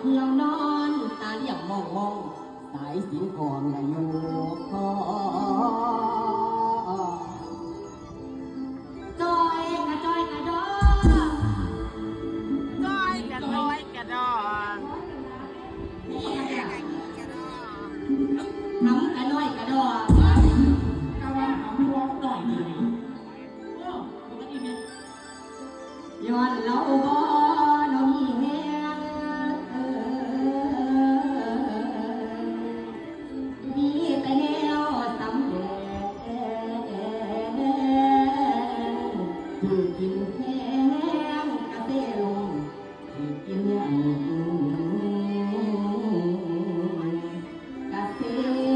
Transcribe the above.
เหี่ยวนอนตาเรียบมองมองสายสินของนายอยู่คอจอยกระจอยกระดอจอยกระดอยกระดอทำกระน้อยกระดอกะว่าทำร้องหน่อยดีโอ้ปกติเนี่ยย้อนเราบ่น้องมีแม่มีแต่แนวสำเร็จที่กินแห้งกระเตลงที่กินอย่างกระเตลง